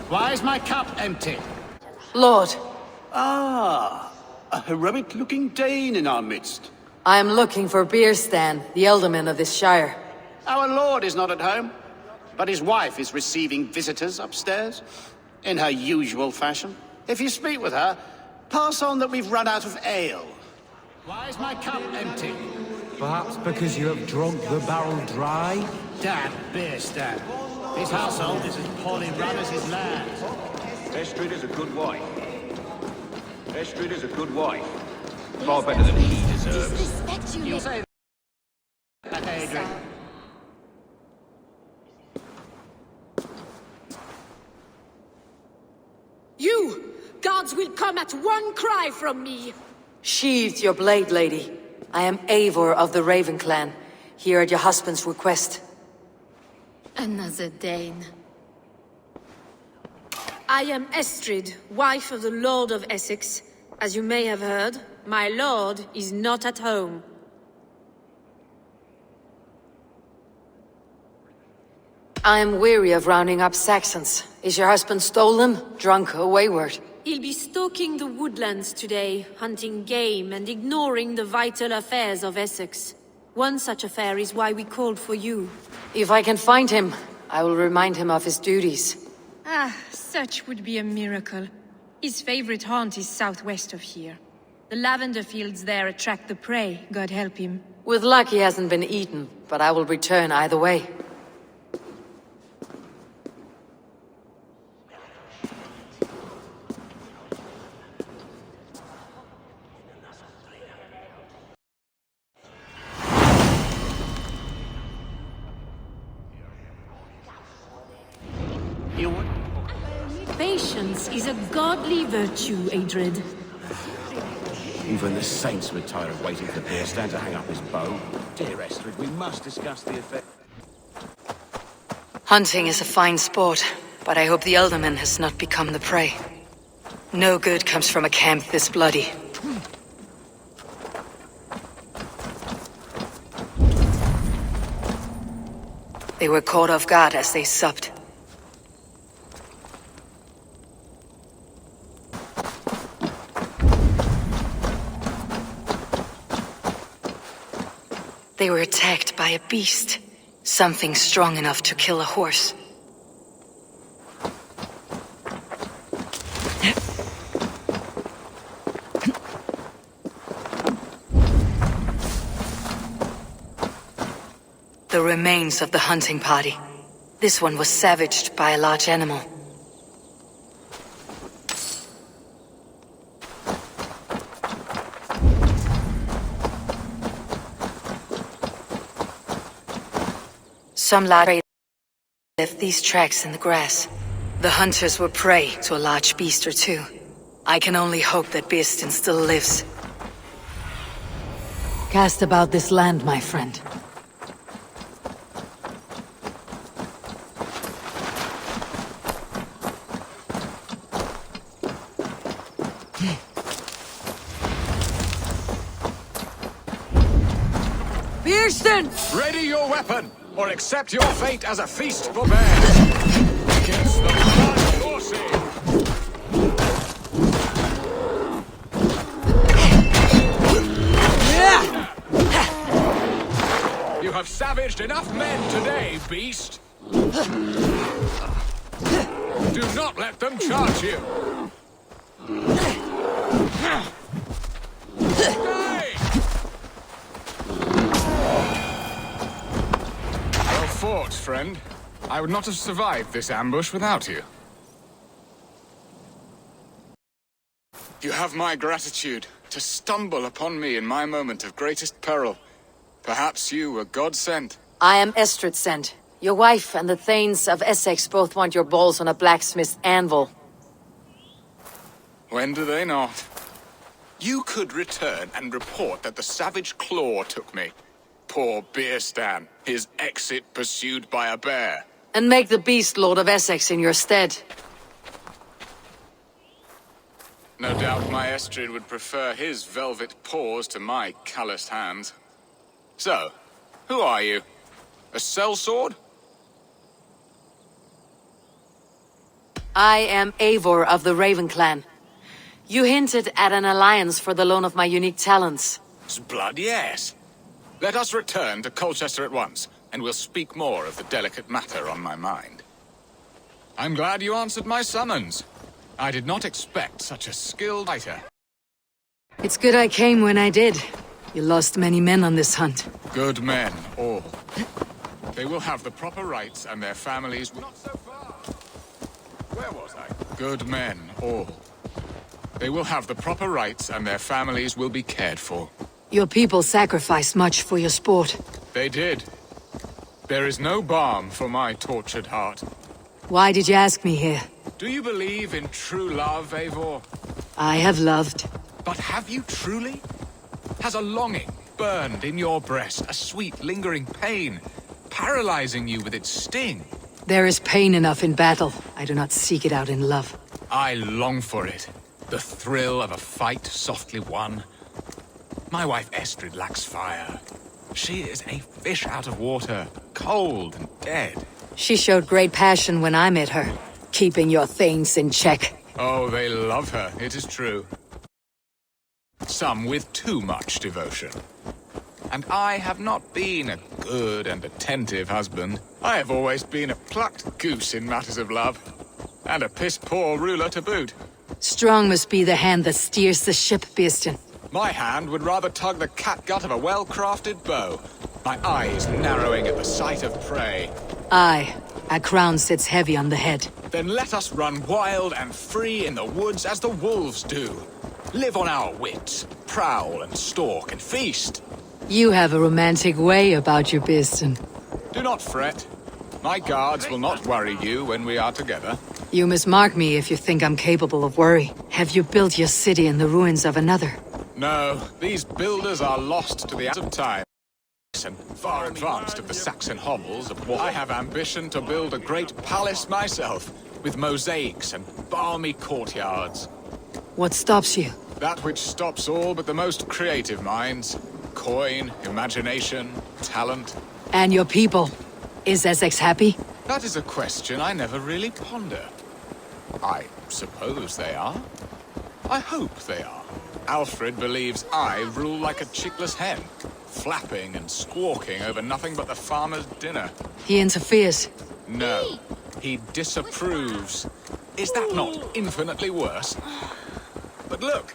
Why is my cup empty? Lord, Ah, a heroic-looking Dane in our midst. I am looking for Beerstan, the alderman of this shire. Our lord is not at home, but his wife is receiving visitors upstairs, in her usual fashion. If you speak with her, pass on that we've run out of ale. Why is my cup empty? Perhaps because you have drunk the barrel dry? Damn Beerstan. His household is as poorly run as his land. Estrid is a good wife. Estrid is a good wife. Far better than he deserves. You say that, Adrian. You! Gods will come at one cry from me! Sheathe your blade, lady. I am Eivor of the Raven clan, here at your husband's request. Another Dane. I am Estrid, wife of the Lord of Essex. As you may have heard, my lord is not at home. I am weary of rounding up Saxons. Is your husband stolen, drunk, or wayward? He'll be stalking the woodlands today, hunting game and ignoring the vital affairs of Essex. One such affair is why we called for you. If I can find him, I will remind him of his duties. Such would be a miracle. His favorite haunt is southwest of here. The lavender fields there attract the prey, God help him. With luck he hasn't been eaten, but I will return either way. Patience is a godly virtue, Adrid. Even the saints would tire of waiting for Beerstan to hang up his bow. Dear Estrid, we must discuss the effect. Hunting is a fine sport, but I hope the alderman has not become the prey. No good comes from a camp this bloody. They were caught off guard as they supped. They were attacked by a beast. Something strong enough to kill a horse. The remains of the hunting party. This one was savaged by a large animal. Some lad left these tracks in the grass. The hunters were prey to a large beast or two. I can only hope that Beerstan still lives. Cast about this land, my friend. Beerstan! Ready your weapon, or accept your fate as a feast for bears. Against the blood coursing. You have savaged enough men today, beast. Do not let them charge you. Stay! Well fought, friend. I would not have survived this ambush without you. You have my gratitude to stumble upon me in my moment of greatest peril. Perhaps you were God-sent. I am Estrid sent. Your wife and the Thanes of Essex both want your balls on a blacksmith's anvil. When do they not? You could return and report that the savage claw took me. Poor Beerstan, his exit pursued by a bear. And make the beast Lord of Essex in your stead. No doubt my Estrid would prefer his velvet paws to my calloused hands. So, who are you? A sellsword? I am Eivor of the Raven Clan. You hinted at an alliance for the loan of my unique talents. Blood, yes. Let us return to Colchester at once, and we'll speak more of the delicate matter on my mind. I'm glad you answered my summons. I did not expect such a skilled fighter. It's good I came when I did. You lost many men on this hunt. Good men, all. They will have the proper rights, and their families will... Not so far! Where was I? Good men, all. They will have the proper rights, and their families will be cared for. Your people sacrificed much for your sport. They did. There is no balm for my tortured heart. Why did you ask me here? Do you believe in true love, Eivor? I have loved. But have you truly? Has a longing burned in your breast, a sweet, lingering pain, paralyzing you with its sting? There is pain enough in battle. I do not seek it out in love. I long for it. The thrill of a fight softly won. My wife Estrid lacks fire. She is a fish out of water, cold and dead. She showed great passion when I met her, keeping your things in check. Oh, they love her, it is true. Some with too much devotion. And I have not been a good and attentive husband. I have always been a plucked goose in matters of love. And a piss-poor ruler to boot. Strong must be the hand that steers the ship, Beeston. My hand would rather tug the catgut of a well-crafted bow. My eyes narrowing at the sight of prey. Aye, a crown sits heavy on the head. Then let us run wild and free in the woods as the wolves do. Live on our wits, prowl and stalk and feast. You have a romantic way about you, Beeston. Do not fret. My guards will not worry you when we are together. You must mark me if you think I'm capable of worry. Have you built your city in the ruins of another? No, these builders are lost to the hands of time. And far advanced of the Saxon hovels of war. I have ambition to build a great palace myself, with mosaics and balmy courtyards. What stops you? That which stops all but the most creative minds. Coin, imagination, talent. And your people? Is Essex happy? That is a question I never really ponder. I suppose they are. I hope they are. Alfred believes I rule like a chickless hen, flapping and squawking over nothing but the farmer's dinner. He interferes. No, he disapproves. Is that not infinitely worse? But look,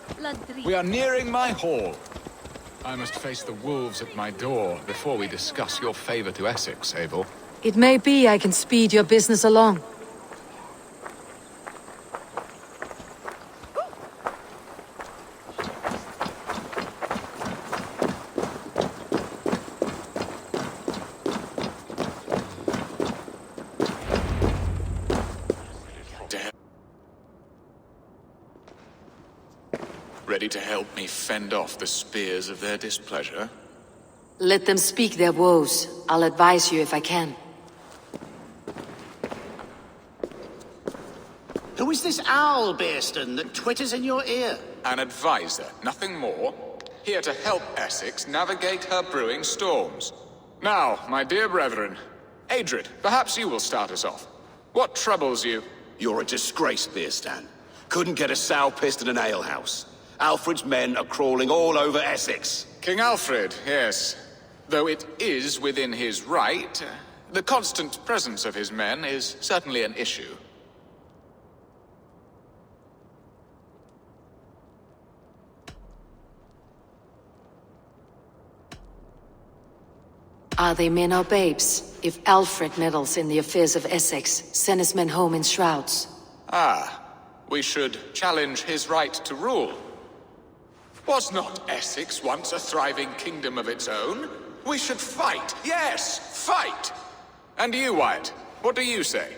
we are nearing my hall. I must face the wolves at my door before we discuss your favor to Essex, Eivor. It may be I can speed your business along. Ready to help me fend off the spears of their displeasure? Let them speak their woes. I'll advise you if I can. Who is this owl, Beeston, that twitters in your ear? An advisor, nothing more. Here to help Essex navigate her brewing storms. Now, my dear brethren, Adrid, perhaps you will start us off. What troubles you? You're a disgrace, Beerstan. Couldn't get a sow pissed in an alehouse. Alfred's men are crawling all over Essex. King Alfred, yes. Though it is within his right, the constant presence of his men is certainly an issue. Are they men or babes? If Alfred meddles in the affairs of Essex, send his men home in shrouds. Ah, we should challenge his right to rule. Was not Essex once a thriving kingdom of its own? We should fight, yes, fight! And you, Wyatt, what do you say?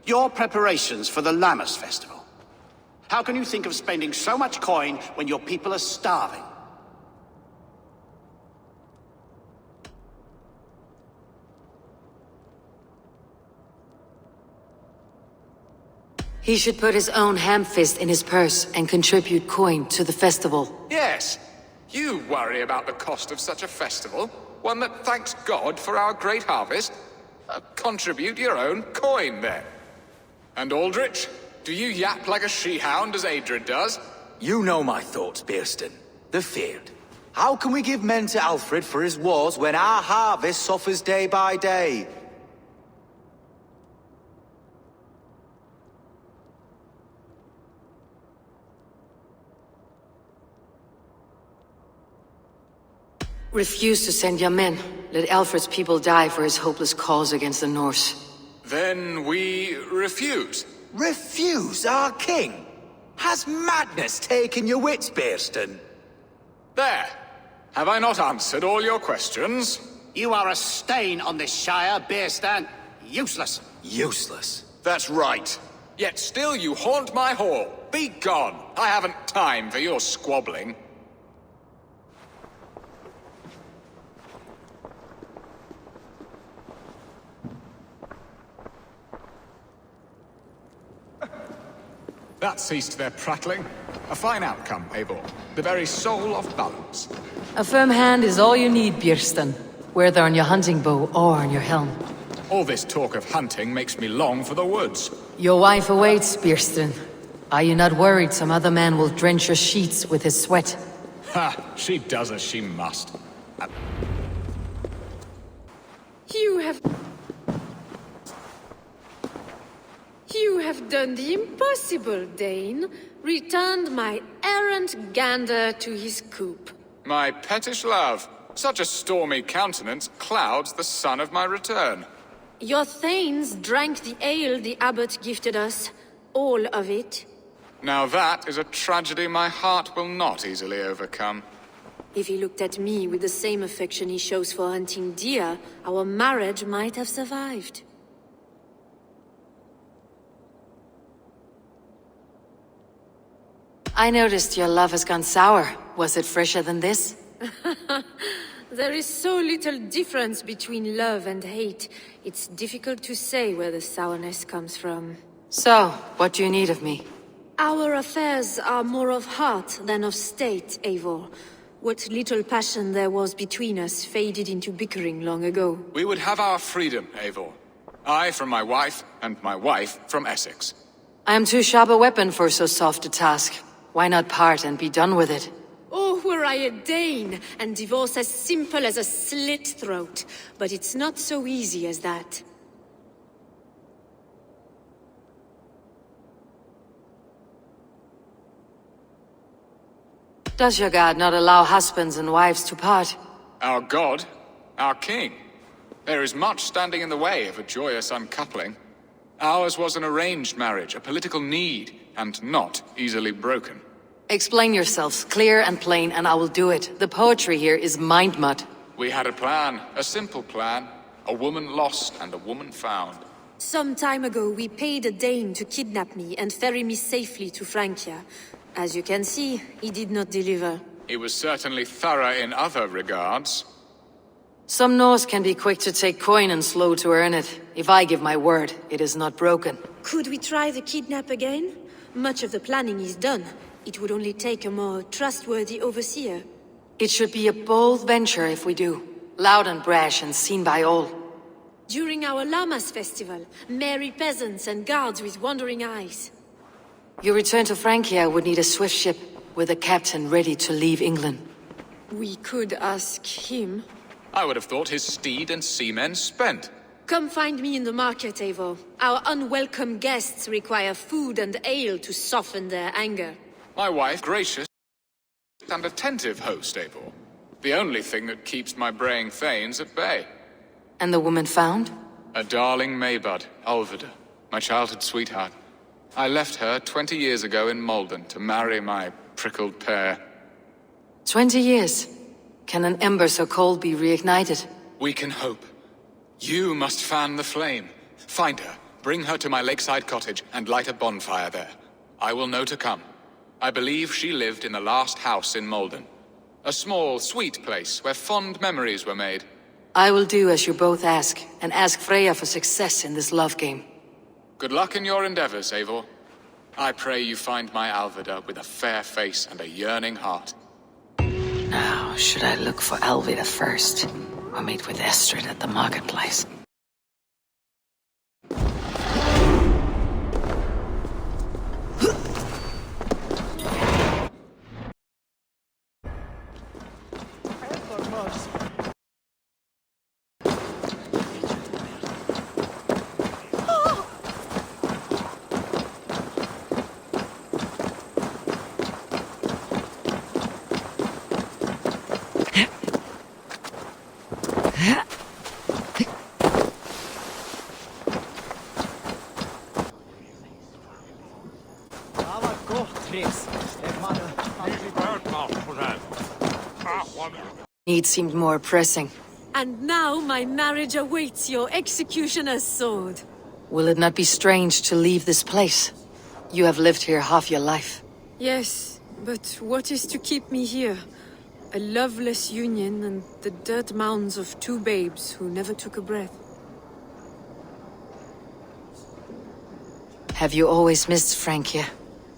Your preparations for the Lammas festival. How can you think of spending so much coin when your people are starving? He should put his own ham fist in his purse and contribute coin to the festival. Yes. You worry about the cost of such a festival? One that thanks God for our great harvest? Contribute your own coin, then. And Aldrich, do you yap like a she-hound as Adred does? You know my thoughts, Bearston. The feared. How can we give men to Alfred for his wars when our harvest suffers day by day? Refuse to send your men. Let Alfred's people die for his hopeless cause against the Norse. Then we refuse. Refuse our king? Has madness taken your wits, Bearston? There. Have I not answered all your questions? You are a stain on this Shire, Beerstan. Useless. Useless. That's right. Yet still you haunt my hall. Be gone. I haven't time for your squabbling. That ceased their prattling. A fine outcome, Eivor. The very soul of balance. A firm hand is all you need, Björsten. Whether on your hunting bow or on your helm. All this talk of hunting makes me long for the woods. Your wife awaits, Björsten. Are you not worried some other man will drench your sheets with his sweat? Ha! She does as she must. You have done the impossible, Dane. Returned my errant gander to his coop. My pettish love. Such a stormy countenance clouds the sun of my return. Your thanes drank the ale the abbot gifted us. All of it. Now that is a tragedy my heart will not easily overcome. If he looked at me with the same affection he shows for hunting deer, our marriage might have survived. I noticed your love has gone sour. Was it fresher than this? There is so little difference between love and hate. It's difficult to say where the sourness comes from. So, what do you need of me? Our affairs are more of heart than of state, Eivor. What little passion there was between us faded into bickering long ago. We would have our freedom, Eivor. I from my wife, and my wife from Essex. I am too sharp a weapon for so soft a task. Why not part and be done with it? Oh, were I a Dane, and divorce as simple as a slit throat. But it's not so easy as that. Does your god not allow husbands and wives to part? Our god, our king. There is much standing in the way of a joyous uncoupling. Ours was an arranged marriage, a political need, and not easily broken. Explain yourselves, clear and plain, and I will do it. The poetry here is mind mud. We had a plan, a simple plan. A woman lost and a woman found. Some time ago, we paid a Dane to kidnap me and ferry me safely to Francia. As you can see, he did not deliver. He was certainly thorough in other regards. Some Norse can be quick to take coin and slow to earn it. If I give my word, it is not broken. Could we try the kidnap again? Much of the planning is done. It would only take a more trustworthy overseer. It should be a bold venture if we do. Loud and brash and seen by all. During our Llamas festival, merry peasants and guards with wandering eyes. Your return to Francia would need a swift ship, with a captain ready to leave England. We could ask him. I would have thought his steed and seamen spent. Come find me in the market, Eivor. Our unwelcome guests require food and ale to soften their anger. My wife, gracious and attentive host, Eivor. The only thing that keeps my braying thanes at bay. And the woman found? A darling Maybud, Ulvida, my childhood sweetheart. I left her 20 years ago in Malden to marry my prickled pear. 20 years? Can an ember so cold be reignited? We can hope. You must fan the flame. Find her, bring her to my lakeside cottage, and light a bonfire there. I will know to come. I believe she lived in the last house in Malden. A small, sweet place where fond memories were made. I will do as you both ask, and ask Freya for success in this love game. Good luck in your endeavors, Eivor. I pray you find my Alvida with a fair face and a yearning heart. Now, should I look for Alvida first, or meet with Estrid at the marketplace? Need seemed more pressing. And now my marriage awaits your executioner's sword. Will it not be strange to leave this place? You have lived here half your life. Yes, but what is to keep me here? A loveless union and the dirt mounds of two babes who never took a breath. Have you always missed Frankia?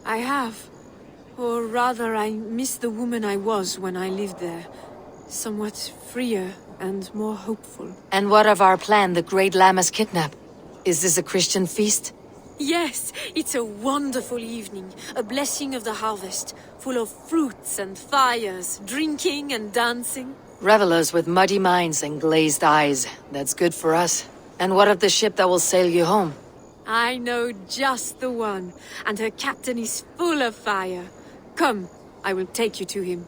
I have. Or rather, I miss the woman I was when I lived there. Somewhat freer and more hopeful. And what of our plan, the Great Lammas kidnap? Is this a Christian feast? Yes, it's a wonderful evening. A blessing of the harvest, full of fruits and fires, drinking and dancing. Revelers with muddy minds and glazed eyes. That's good for us. And what of the ship that will sail you home? I know just the one, and her captain is full of fire. Come, I will take you to him.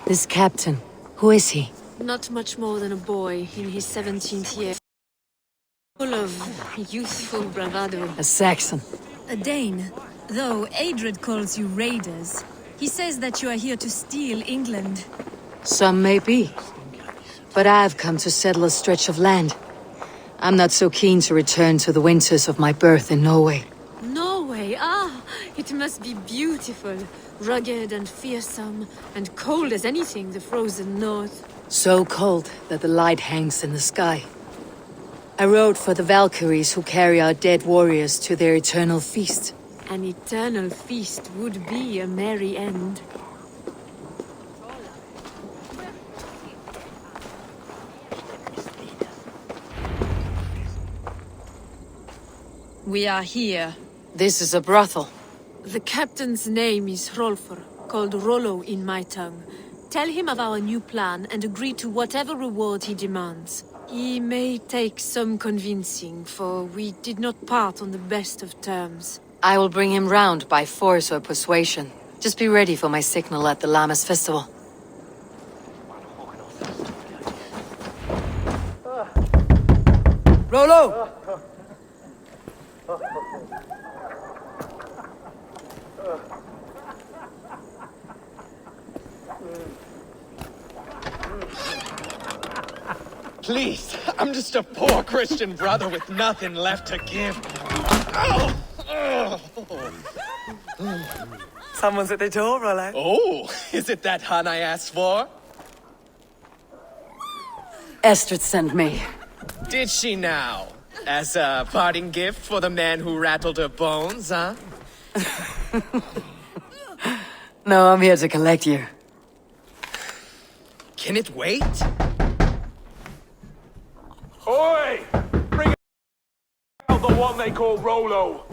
This captain, who is he? Not much more than a boy in his 17th year. Full of youthful bravado. A Saxon. A Dane. Though Adred calls you raiders, he says that you are here to steal England. Some may be. But I've come to settle a stretch of land. I'm not so keen to return to the winters of my birth in Norway. Norway, it must be beautiful. Rugged and fearsome, and cold as anything the frozen north. So cold that the light hangs in the sky. I rode for the Valkyries who carry our dead warriors to their eternal feast. An eternal feast would be a merry end. We are here. This is a brothel. The captain's name is Hrolfr, called Rollo in my tongue. Tell him of our new plan and agree to whatever reward he demands. He may take some convincing, for we did not part on the best of terms. I will bring him round by force or persuasion. Just be ready for my signal at the Lammas festival. Rollo! Please, I'm just a poor Christian brother with nothing left to give. Someone's at the door, Rollo. Oh, is it that hun I asked for? Estrid sent me. Did she now? As a parting gift for the man who rattled her bones, huh? No, I'm here to collect you. Can it wait? Oi! Bring out the one they call Rollo.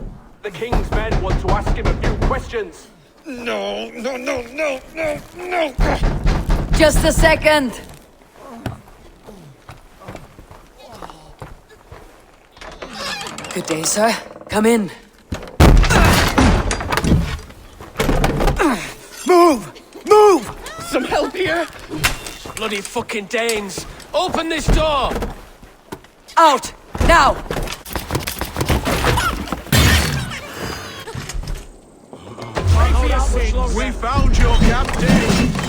The king's men want to ask him a few questions. No. Just a second! Good day, sir. Come in. Move! Some help here? Bloody fucking Danes! Open this door! Out! Now! We found your captain!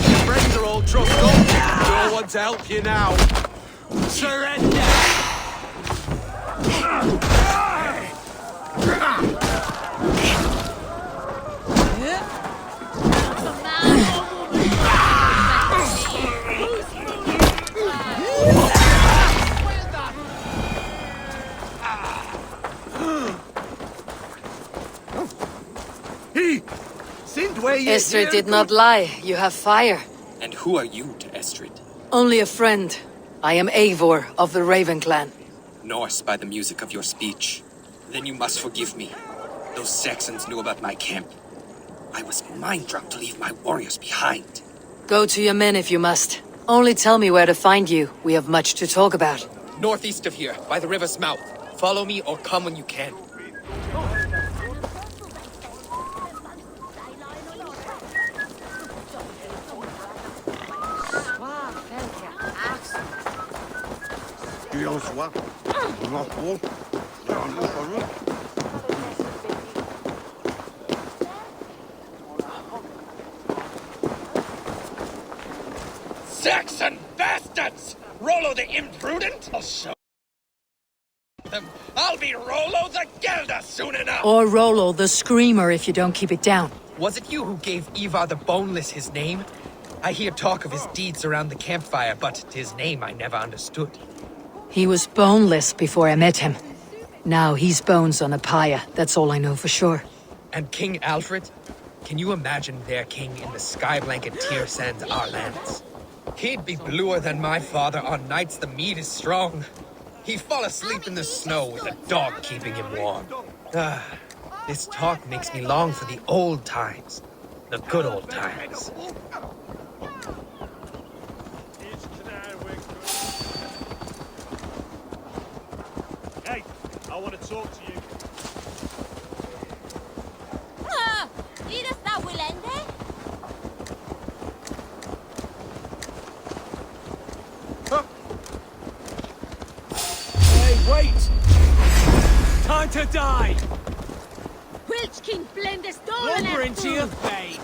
Your friends are all trussed up. No one to help you now. Surrender! Estrid did not lie. You have fire. And who are you to Estrid? Only a friend. I am Eivor of the Raven clan. Norse by the music of your speech. Then you must forgive me. Those Saxons knew about my camp. I was mind-drunk to leave my warriors behind. Go to your men if you must. Only tell me where to find you. We have much to talk about. Northeast of here, by the river's mouth. Follow me or come when you can. Saxon bastards! Rollo the imprudent? I'll show them. I'll be Rollo the Gelder soon enough! Or Rollo the Screamer if you don't keep it down. Was it you who gave Ivar the Boneless his name? I hear talk of his deeds around the campfire, but his name I never understood. He was boneless before I met him. Now he's bones on a pyre, that's all I know for sure. And King Alfred? Can you imagine their king in the sky blanket tier sands our lands? He'd be bluer than my father on nights the meat is strong. He'd fall asleep in the snow with a dog keeping him warm. This talk makes me long for the old times. The good old times. Hey, I want to talk to you. Hey, wait! Time to die! Wilchkin blendes Lumber into your veins!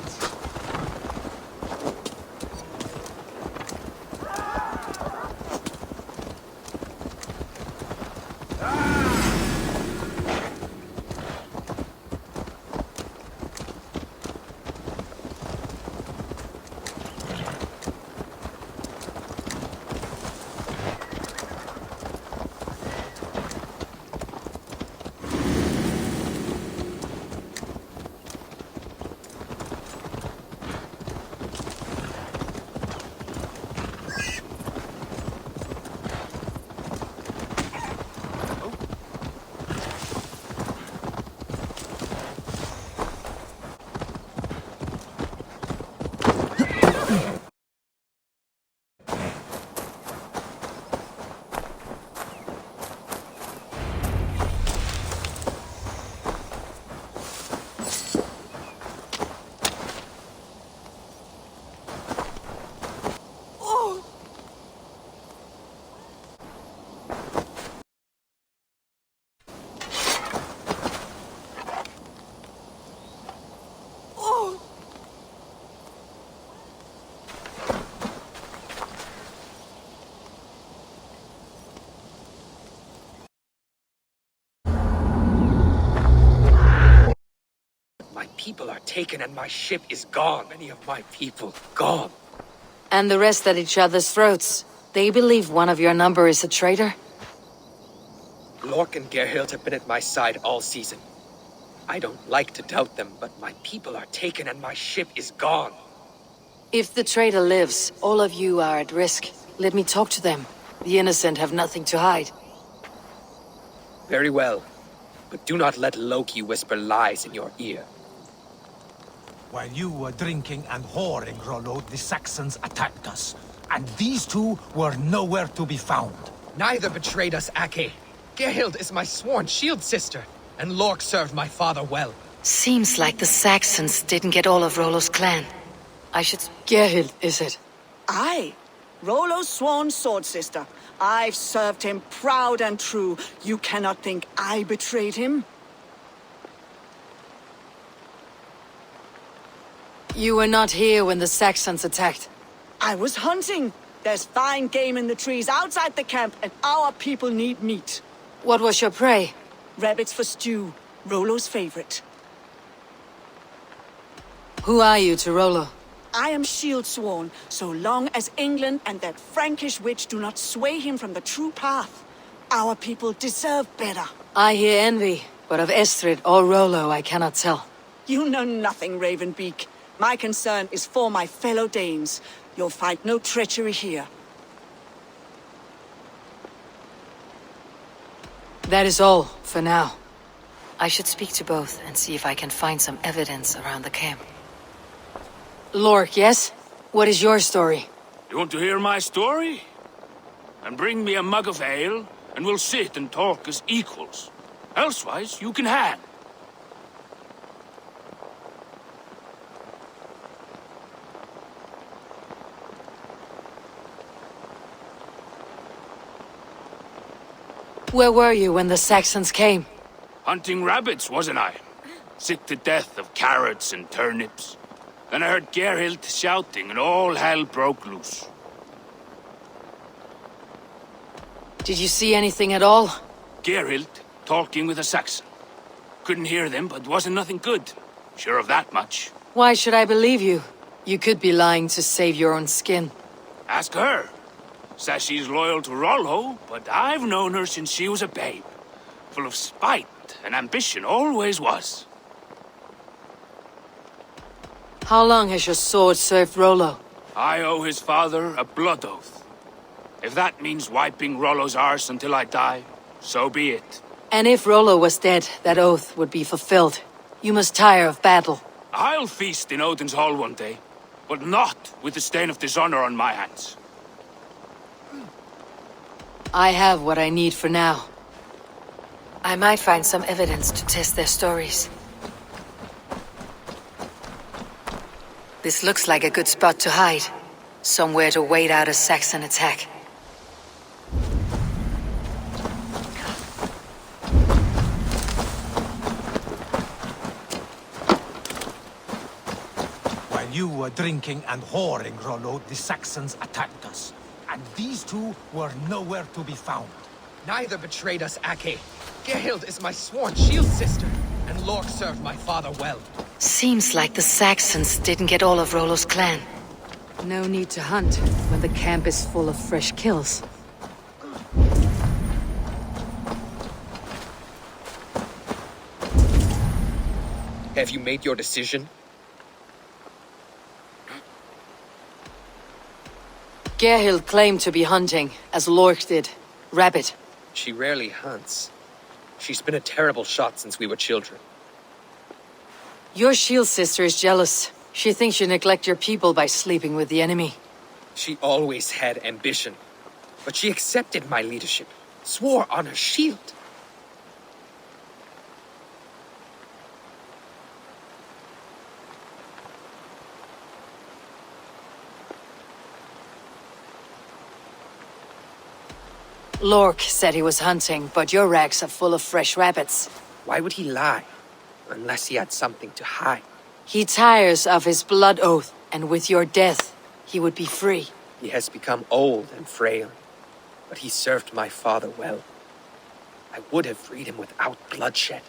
People are taken and my ship is gone. Many of my people gone. And the rest at each other's throats. They believe one of your number is a traitor? Lork and Gerhild have been at my side all season. I don't like to doubt them, but my people are taken and my ship is gone. If the traitor lives, all of you are at risk. Let me talk to them. The innocent have nothing to hide. Very well. But do not let Loki whisper lies in your ear. While you were drinking and whoring, Rollo, the Saxons attacked us. And these two were nowhere to be found. Neither betrayed us, Ake. Gerhild is my sworn shield sister, and Lork served my father well. Seems like the Saxons didn't get all of Rollo's clan. I should... Gerhild, is it? Aye. Rollo's sworn sword sister. I've served him proud and true. You cannot think I betrayed him? You were not here when the Saxons attacked. I was hunting. There's fine game in the trees outside the camp, and our people need meat. What was your prey? Rabbits for stew. Rollo's favorite. Who are you to Rollo? I am shield sworn, so long as England and that Frankish witch do not sway him from the true path. Our people deserve better. I hear envy, but of Estrid or Rollo I cannot tell. You know nothing, Ravenbeak. My concern is for my fellow Danes. You'll find no treachery here. That is all, for now. I should speak to both and see if I can find some evidence around the camp. Lork, yes? What is your story? You want to hear my story? And bring me a mug of ale, and we'll sit and talk as equals. Elsewise, you can hang. Where were you when the Saxons came? Hunting rabbits, wasn't I? Sick to death of carrots and turnips. Then I heard Gerhild shouting, and all hell broke loose. Did you see anything at all? Gerhild talking with a Saxon. Couldn't hear them, but wasn't nothing good. Sure of that much. Why should I believe you? You could be lying to save your own skin. Ask her. Says she's loyal to Rollo, but I've known her since she was a babe. Full of spite and ambition, always was. How long has your sword served Rollo? I owe his father a blood oath. If that means wiping Rollo's arse until I die, so be it. And if Rollo was dead, that oath would be fulfilled. You must tire of battle. I'll feast in Odin's hall one day, but not with the stain of dishonor on my hands. I have what I need for now. I might find some evidence to test their stories. This looks like a good spot to hide. Somewhere to wait out a Saxon attack. While you were drinking and whoring, Rollo, the Saxons attacked us. And these two were nowhere to be found. Neither betrayed us, Ake. Gerhild is my sworn shield sister, and Lork served my father well. Seems like the Saxons didn't get all of Rollo's clan. No need to hunt when the camp is full of fresh kills. Have you made your decision? Gerhild claimed to be hunting, as Lork did. Rabbit. She rarely hunts. She's been a terrible shot since we were children. Your shield sister is jealous. She thinks you neglect your people by sleeping with the enemy. She always had ambition. But she accepted my leadership. Swore on her shield. Lork said he was hunting, but your racks are full of fresh rabbits. Why would he lie? Unless he had something to hide. He tires of his blood oath, and with your death, he would be free. He has become old and frail, but he served my father well. I would have freed him without bloodshed.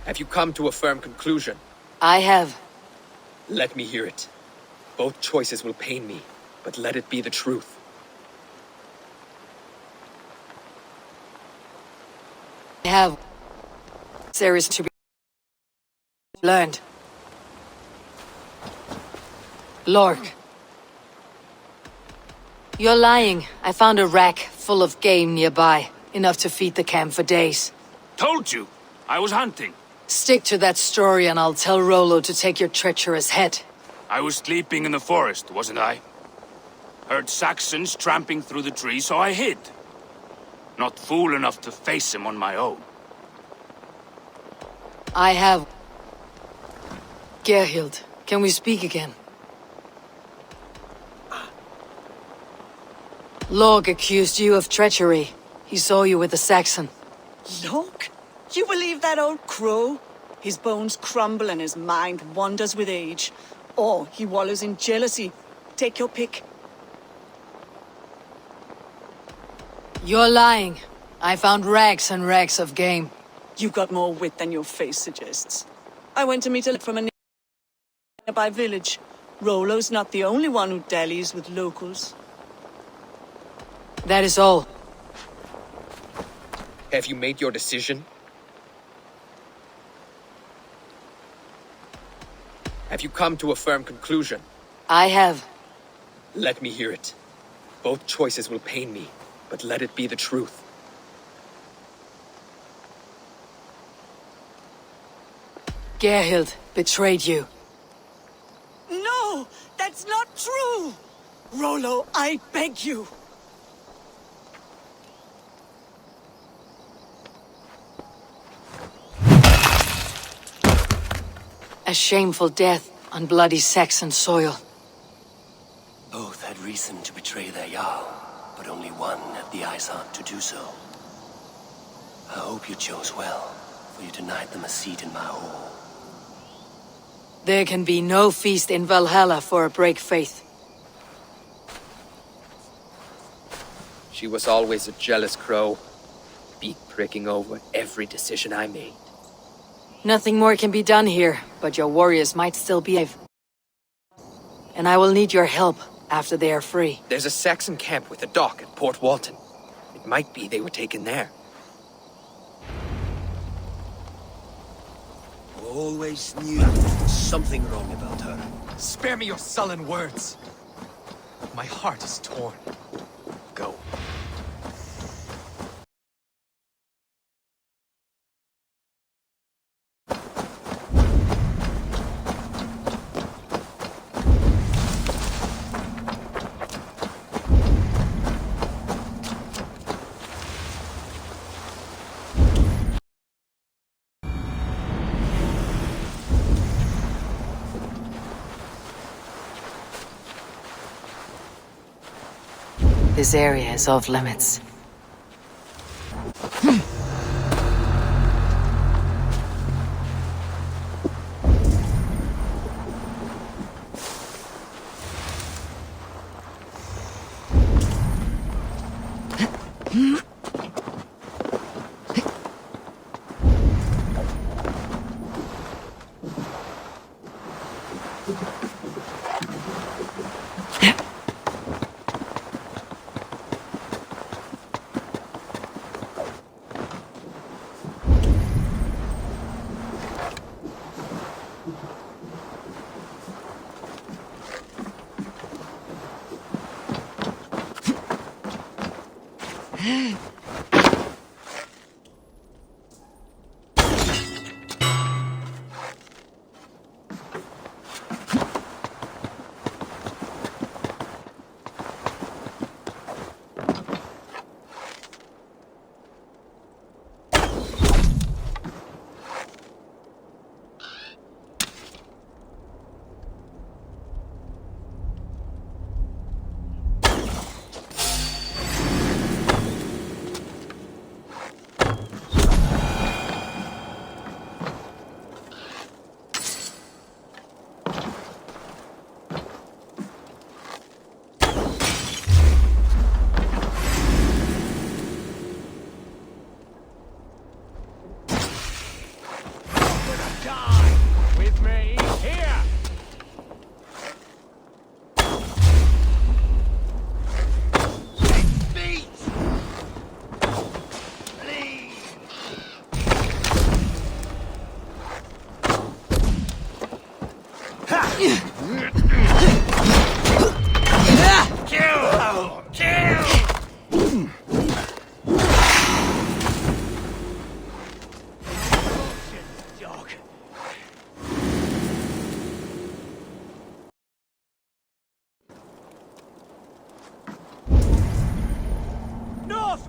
Have you come to a firm conclusion? I have. Let me hear it. Both choices will pain me, but let it be the truth. I have. There is to be learned. Lork. You're lying. I found a rack full of game nearby. Enough to feed the camp for days. Told you, I was hunting. Stick to that story and I'll tell Rollo to take your treacherous head. I was sleeping in the forest, wasn't I? Heard Saxons tramping through the trees, so I hid. Not fool enough to face him on my own. I have. Gerhild, can we speak again? Lork accused you of treachery. He saw you with the Saxon. Look, you believe that old crow? His bones crumble and his mind wanders with age. Or he wallows in jealousy. Take your pick. You're lying. I found rags and rags of game. You've got more wit than your face suggests. I went to meet a from a nearby village. Rollo's not the only one who dallies with locals. That is all. Have you made your decision? Have you come to a firm conclusion? I have. Let me hear it. Both choices will pain me, but let it be the truth. Gerhild betrayed you. No, that's not true! Rollo, I beg you. A shameful death on bloody Saxon soil. Both had reason to betray their Jarl, but only one had the eyesight to do so. I hope you chose well, for you denied them a seat in my hall. There can be no feast in Valhalla for a break faith. She was always a jealous crow, beak pricking over every decision I made. Nothing more can be done here, but your warriors might still be alive. And I will need your help after they are free. There's a Saxon camp with a dock at Port Walton. It might be they were taken there. Always knew there was something wrong about her. Spare me your sullen words. My heart is torn. Go. This area is off limits.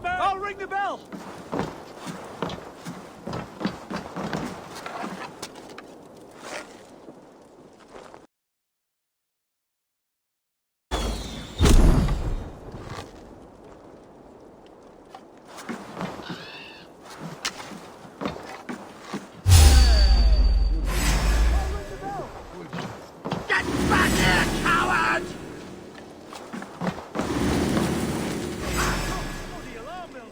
I'll ring the bell! Get back here, coward! The alarm bell.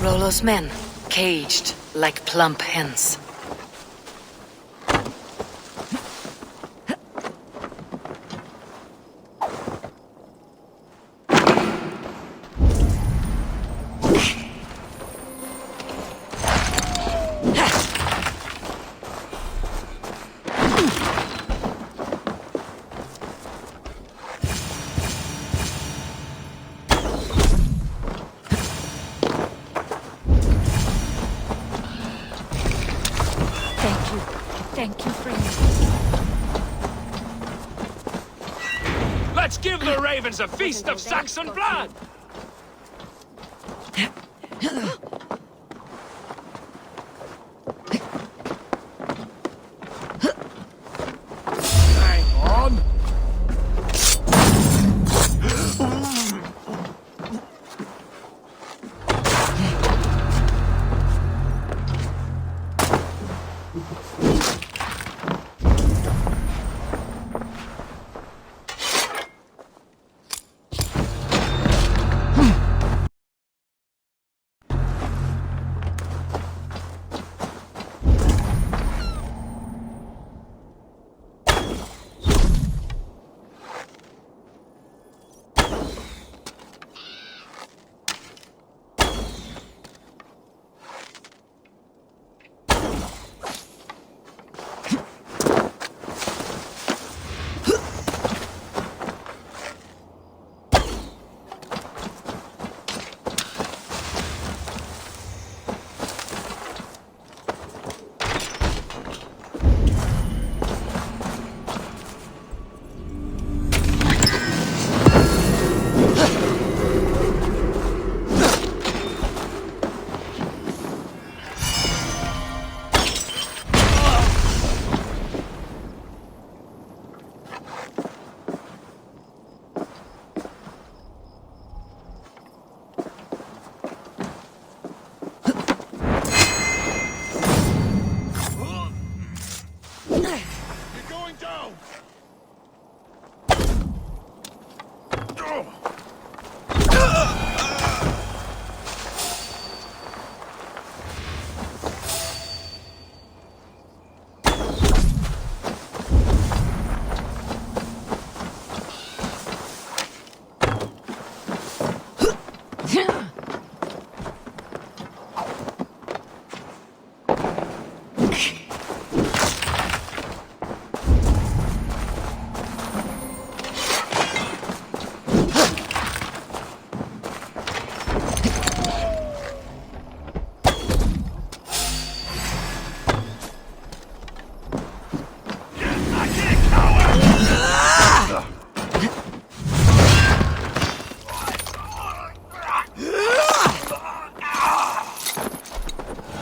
Rollo's men, caged like plump hens. Thank you, friend. Let's give the ravens a feast of Saxon blood! Hang on.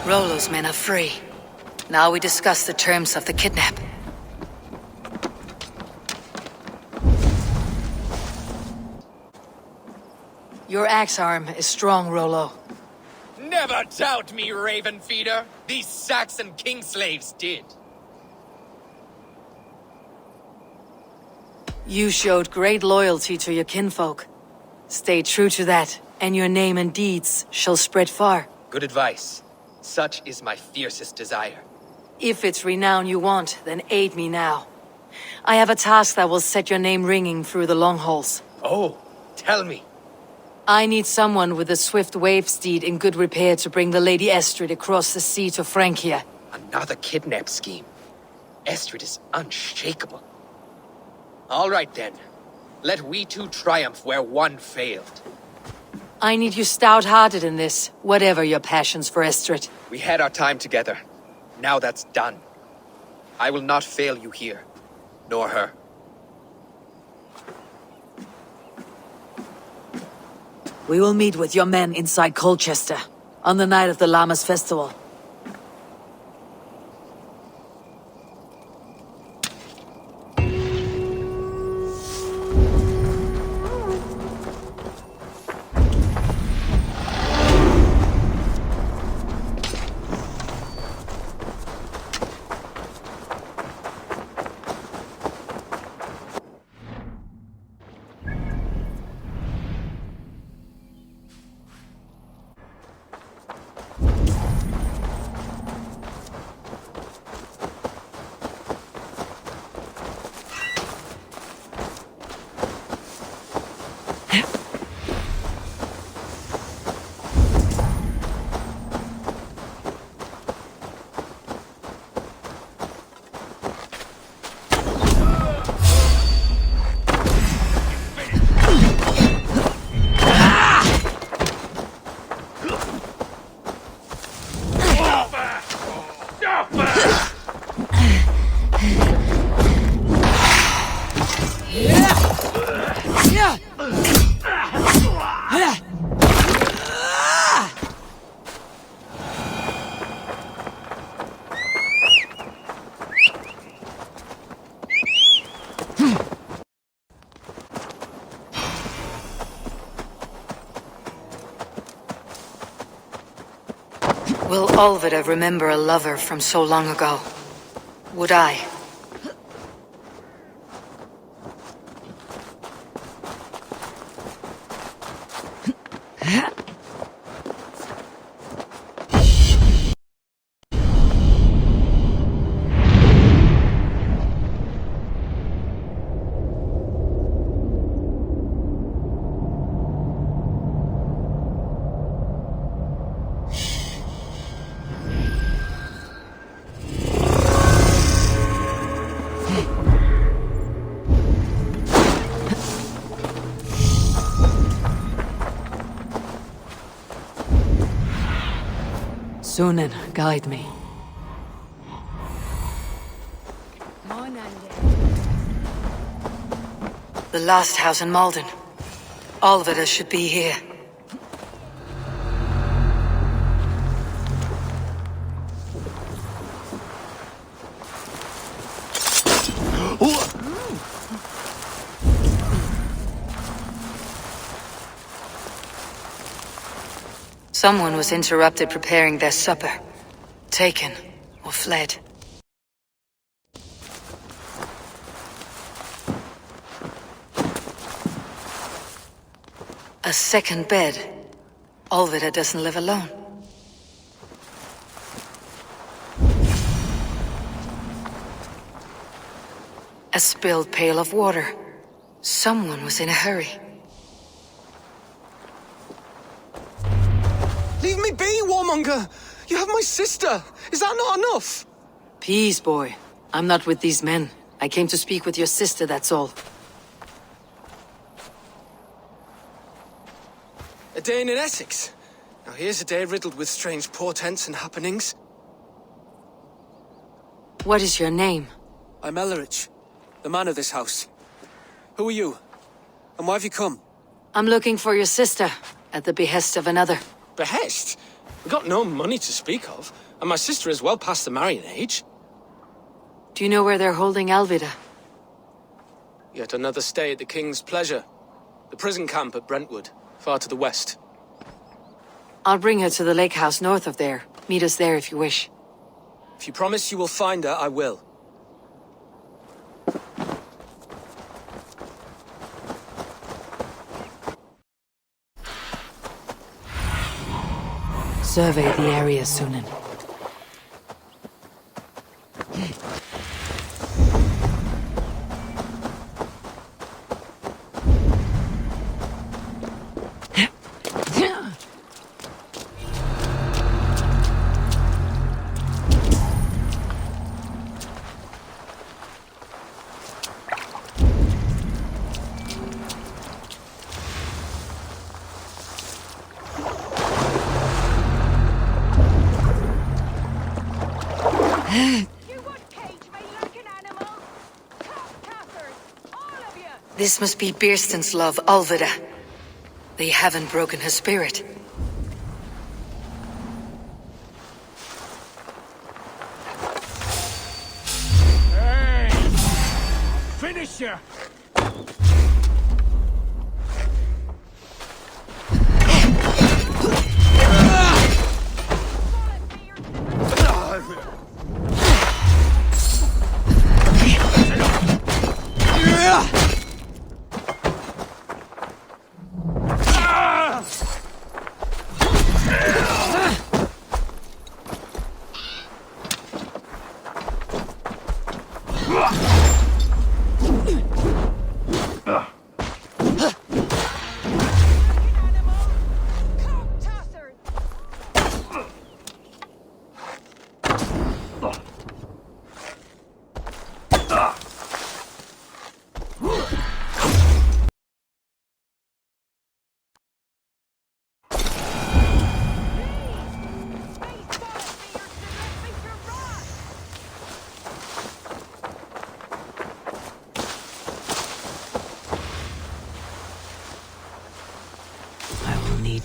Rollo's men are free. Now we discuss the terms of the kidnap. Your axe arm is strong, Rollo. Never doubt me, Raven Feeder. These Saxon king slaves did. You showed great loyalty to your kinfolk. Stay true to that, and your name and deeds shall spread far. Good advice. Such is my fiercest desire. If it's renown you want, then aid me now. I have a task that will set your name ringing through the long halls. Oh, tell me. I need someone with a swift wave steed in good repair to bring the Lady Estrid across the sea to Francia. Another kidnap scheme. Estrid is unshakable. All right then. Let we two triumph where one failed. I need you stout-hearted in this, whatever your passions for Estrid. We had our time together. Now that's done. I will not fail you here, nor her. We will meet with your men inside Colchester, on the night of the Llamas Festival. Will Olvida remember a lover from so long ago? Would I? Sunan, guide me. The last house in Malden. Olvida should be here. Someone was interrupted preparing their supper. Taken or fled. A second bed. Olvida doesn't live alone. A spilled pail of water. Someone was in a hurry. Leave me be, warmonger! You have my sister! Is that not enough? Peace, boy. I'm not with these men. I came to speak with your sister, that's all. A day in Essex. Now here's a day riddled with strange portents and happenings. What is your name? I'm Ellerich, the man of this house. Who are you? And why have you come? I'm looking for your sister, at the behest of another. Behest? We've got no money to speak of, and my sister is well past the marrying age. Do you know where they're holding Alvida? Yet another stay at the King's pleasure. The prison camp at Brentwood, far to the west. I'll bring her to the lake house north of there. Meet us there if you wish. If you promise you will find her, I will. Survey the area, Sunan. This must be Beerston's love, Olvida. They haven't broken her spirit. Hey! Finish you!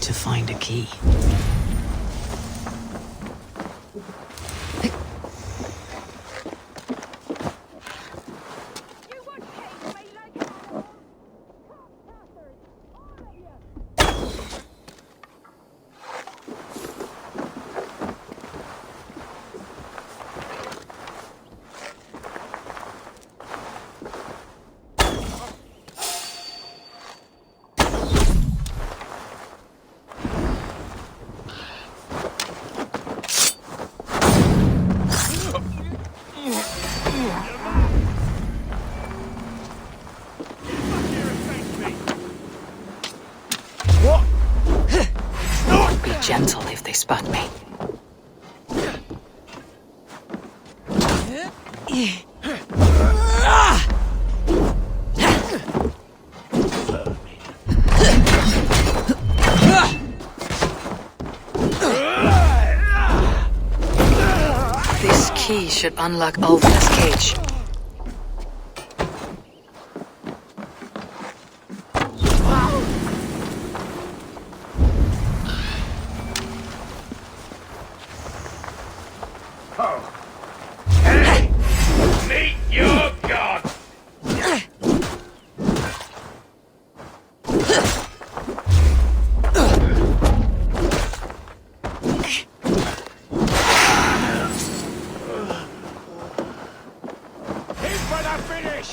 To find a key. gentle if they spot me. This key should unlock Ulf's cage. Meet your god! In for the finish!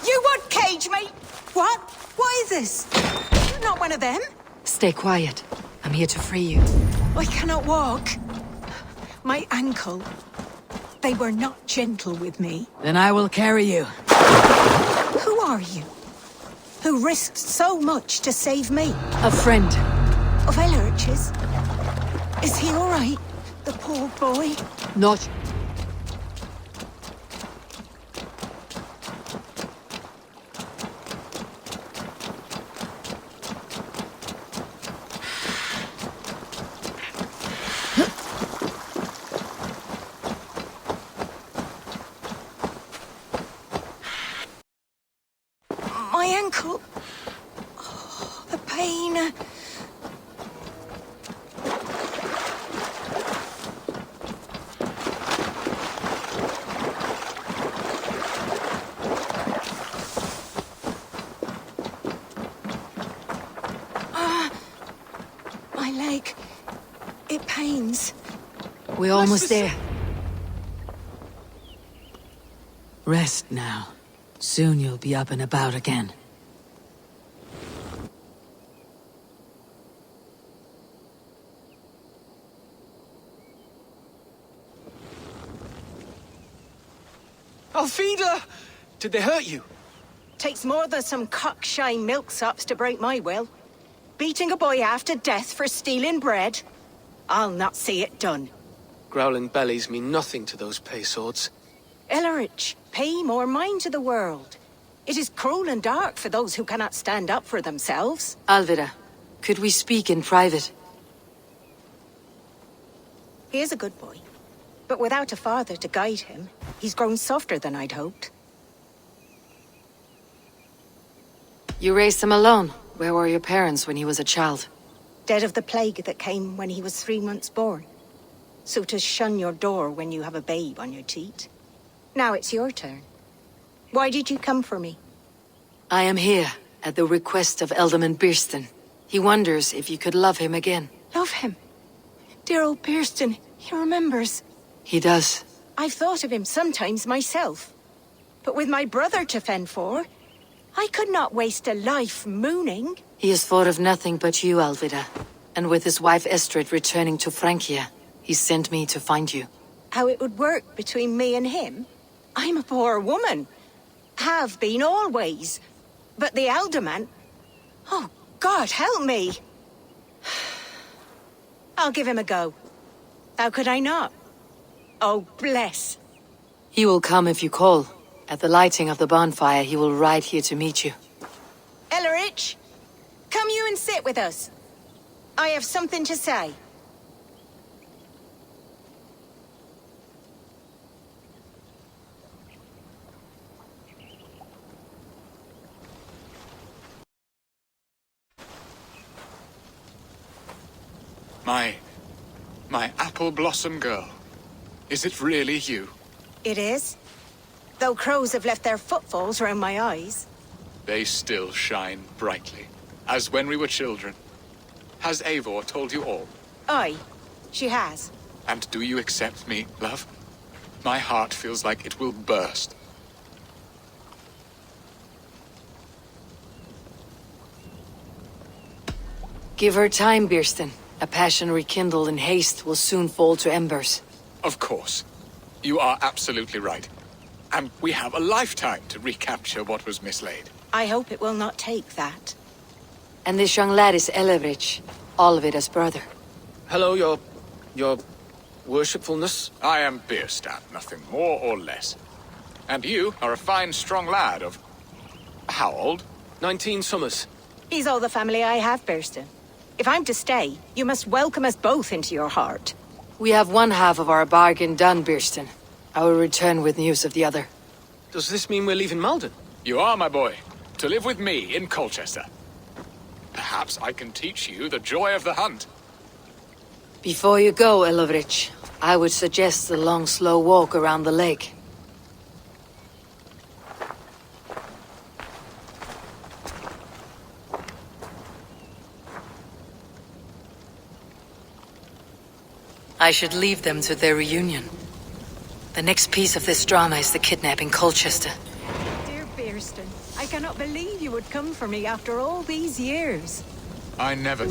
You would cage me? What? What is this? You're not one of them. Stay quiet. I'm here to free you. I cannot walk. My ankle. They were not gentle with me. Then I will carry you. Who are you? Who risked so much to save me? A friend. Of Ellerch's? Is he all right? The poor boy? Not... My ankle. Oh, the pain. My leg. It pains. We're almost there. Rest now. Soon you'll be up and about again. Alfida! Did they hurt you? Takes more than some cockshy milksops to break my will. Beating a boy half to death for stealing bread? I'll not see it done. Growling bellies mean nothing to those pay swords. Ellerich, pay more mind to the world. It is cruel and dark for those who cannot stand up for themselves. Alvida, could we speak in private? He is a good boy. But without a father to guide him, he's grown softer than I'd hoped. You raised him alone. Where were your parents when he was a child? Dead of the plague that came when he was 3 months born. So to shun your door when you have a babe on your teat. Now it's your turn. Why did you come for me? I am here at the request of Elderman Birston. He wonders if you could love him again. Love him? Dear old Birston, he remembers. He does. I've thought of him sometimes myself. But with my brother to fend for, I could not waste a life mooning. He has thought of nothing but you, Alvida. And with his wife Estrid returning to Francia, he sent me to find you. How it would work between me and him? I'm a poor woman. Have been always. But the alderman... Oh, God, help me! I'll give him a go. How could I not? Oh, bless. He will come if you call. At the lighting of the bonfire, he will ride here to meet you. Ellerich, come you and sit with us. I have something to say. My apple blossom girl. Is it really you? It is. Though crows have left their footfalls round my eyes. They still shine brightly, as when we were children. Has Eivor told you all? Aye, she has. And do you accept me, love? My heart feels like it will burst. Give her time, Birsten. A passion rekindled in haste will soon fall to embers. Of course. You are absolutely right. And we have a lifetime to recapture what was mislaid. I hope it will not take that. And this young lad is Elevrich, Olvida's brother. Hello, your worshipfulness. I am Birsten, nothing more or less. And you are a fine, strong lad of... how old? 19 summers. He's all the family I have, Birsten. If I'm to stay, you must welcome us both into your heart. We have one half of our bargain done, Birsten. I will return with news of the other. Does this mean we're leaving Malden? You are, my boy, to live with me in Colchester. Perhaps I can teach you the joy of the hunt. Before you go, Elevrich, I would suggest a long, slow walk around the lake. I should leave them to their reunion. The next piece of this drama is the kidnapping Colchester. Dear Birsten, I cannot believe you would come for me after all these years. I never